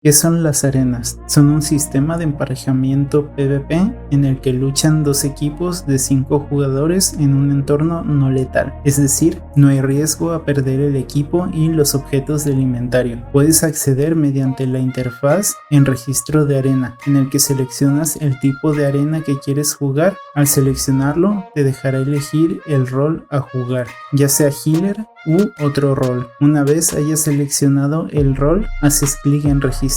¿Qué son las arenas? Son un sistema de emparejamiento PvP en el que luchan dos equipos de 5 jugadores en un entorno no letal, es decir, no hay riesgo a perder el equipo y los objetos del inventario. Puedes acceder mediante la interfaz en registro de arena, en el que seleccionas el tipo de arena que quieres jugar. Al seleccionarlo, te dejará elegir el rol a jugar, ya sea healer u otro rol. Una vez hayas seleccionado el rol, haces clic en registrar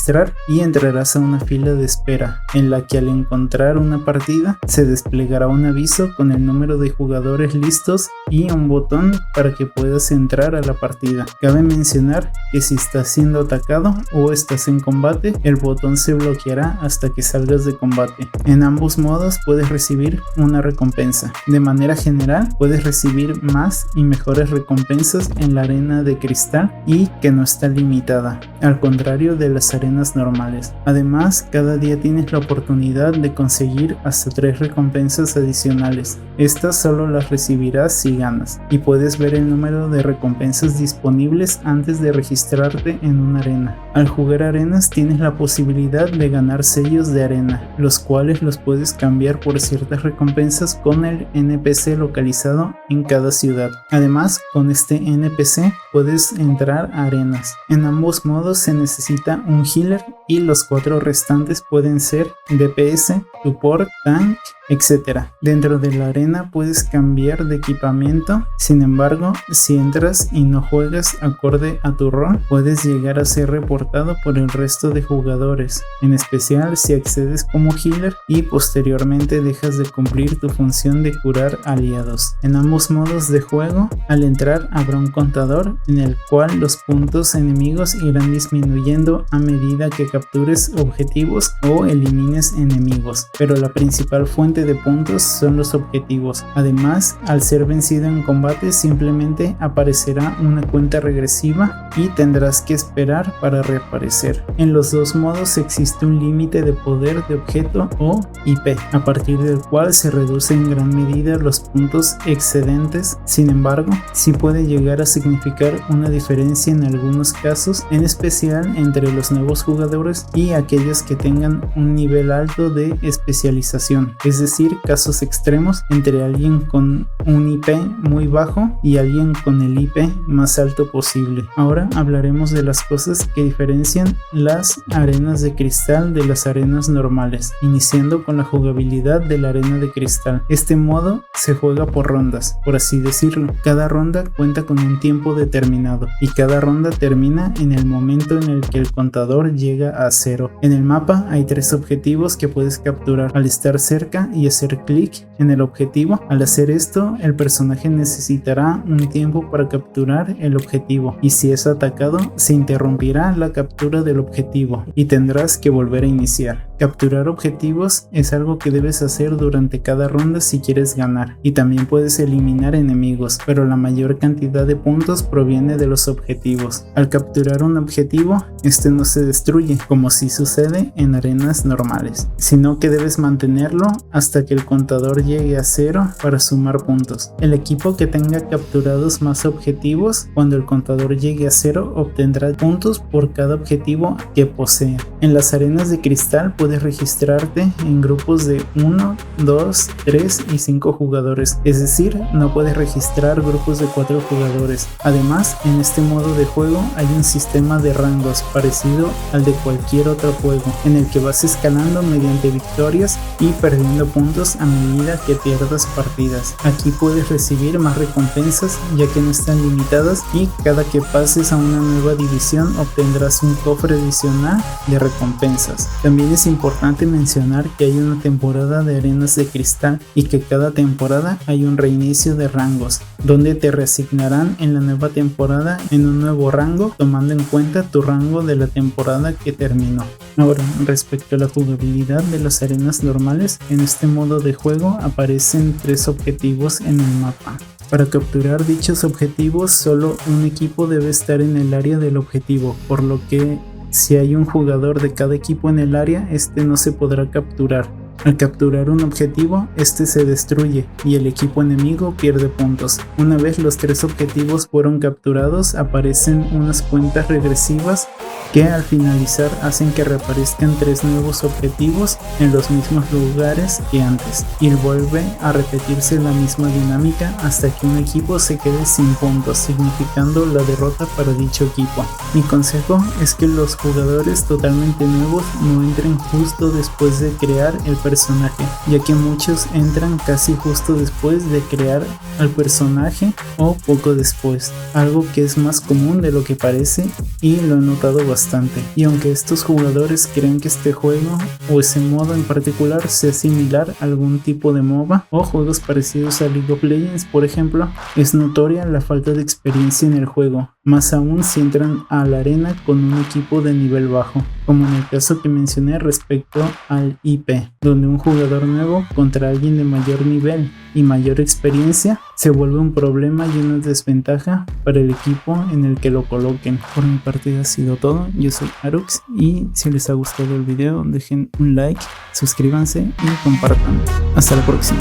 y entrarás a una fila de espera, en la que al encontrar una partida se desplegará un aviso con el número de jugadores listos y un botón para que puedas entrar a la partida. Cabe mencionar que si estás siendo atacado o estás en combate, el botón se bloqueará hasta que salgas de combate. En ambos modos puedes recibir una recompensa. De manera general, puedes recibir más y mejores recompensas en la arena de cristal y que no está limitada, al contrario de las arenas normales. Además, cada día tienes la oportunidad de conseguir hasta 3 recompensas adicionales. Estas solo las recibirás si ganas, y puedes ver el número de recompensas disponibles antes de registrarte en una arena. Al jugar arenas tienes la posibilidad de ganar sellos de arena, los cuales los puedes cambiar por ciertas recompensas con el NPC localizado en cada ciudad. Además, con este NPC puedes entrar a arenas. En ambos modos se necesita un healer y los 4 restantes pueden ser DPS, support, tank, etc. Dentro de la arena puedes cambiar de equipamiento. Sin embargo, si entras y no juegas acorde a tu rol, puedes llegar a ser reportado por el resto de jugadores, en especial si accedes como healer y posteriormente dejas de cumplir tu función de curar aliados. En ambos modos de juego, al entrar habrá un contador en el cual los puntos enemigos irán disminuyendo a medida que captures objetivos o elimines enemigos, pero la principal fuente de puntos son los objetivos. Además, al ser vencido en combate simplemente aparecerá una cuenta regresiva y tendrás que esperar para reaparecer. En los dos modos existe un límite de poder de objeto o IP, a partir del cual se reduce en gran medida los puntos excedentes. Sin embargo, sí puede llegar a significar una diferencia en algunos casos, en especial entre los nuevos jugadores y aquellos que tengan un nivel alto de especialización, es decir, casos extremos entre alguien con un IP muy bajo y alguien con el IP más alto posible. Ahora hablaremos de las cosas que diferencian las arenas de cristal de las arenas normales, iniciando con la jugabilidad de la arena de cristal. Este modo se juega por rondas, por así decirlo. Cada ronda cuenta con un tiempo determinado y cada ronda termina en el momento en el que el contador llega a 0. En el mapa hay 3 objetivos que puedes capturar. Al estar cerca y hacer clic en el objetivo, al hacer esto el personaje necesitará un tiempo para capturar el objetivo, y si es atacado se interrumpirá la captura del objetivo y tendrás que volver a iniciar. Capturar objetivos es algo que debes hacer durante cada ronda si quieres ganar, y también puedes eliminar enemigos, pero la mayor cantidad de puntos proviene de los objetivos. Al capturar un objetivo, este no se destruye, como si sucede en arenas normales, sino que debes mantenerlo hasta que el contador llegue a 0 para sumar puntos. El equipo que tenga capturados más objetivos, cuando el contador llegue a 0, obtendrá puntos por cada objetivo que posea. En las arenas de cristal puedes registrarte en grupos de 1, 2, 3 y 5 jugadores, es decir, no puedes registrar grupos de 4 jugadores. Además, en este modo de juego hay un sistema de rangos parecido al de cualquier otro juego, en el que vas escalando mediante victorias y perdiendo puntos a medida que pierdas partidas. Aquí puedes recibir más recompensas ya que no están limitadas, y cada que pases a una nueva división obtendrás un cofre adicional de recompensas. También es importante mencionar que hay una temporada de arenas de cristal y que cada temporada hay un reinicio de rangos, donde te reasignarán en la nueva temporada en un nuevo rango, tomando en cuenta tu rango de la temporada que terminó. Ahora, respecto a la jugabilidad de las arenas normales, en este modo de juego aparecen 3 objetivos en el mapa. Para capturar dichos objetivos, solo un equipo debe estar en el área del objetivo, por lo que si hay un jugador de cada equipo en el área, este no se podrá capturar. Al capturar un objetivo, este se destruye y el equipo enemigo pierde puntos. Una vez los 3 objetivos fueron capturados, aparecen unas cuentas regresivas que al finalizar hacen que reaparezcan 3 nuevos objetivos en los mismos lugares que antes, y vuelve a repetirse la misma dinámica hasta que un equipo se quede sin puntos, significando la derrota para dicho equipo. Mi consejo es que los jugadores totalmente nuevos no entren justo después de crear el personaje, ya que muchos entran casi justo después de crear al personaje o poco después, algo que es más común de lo que parece y lo he notado bastante. Y aunque estos jugadores creen que este juego o ese modo en particular sea similar a algún tipo de MOBA o juegos parecidos a League of Legends, por ejemplo, es notoria la falta de experiencia en el juego, más aún si entran a la arena con un equipo de nivel bajo, como en el caso que mencioné respecto al IP, donde un jugador nuevo contra alguien de mayor nivel y mayor experiencia se vuelve un problema y una desventaja para el equipo en el que lo coloquen. Por mi parte ha sido todo, yo soy Arux y si les ha gustado el video dejen un like, suscríbanse y compartan. Hasta la próxima.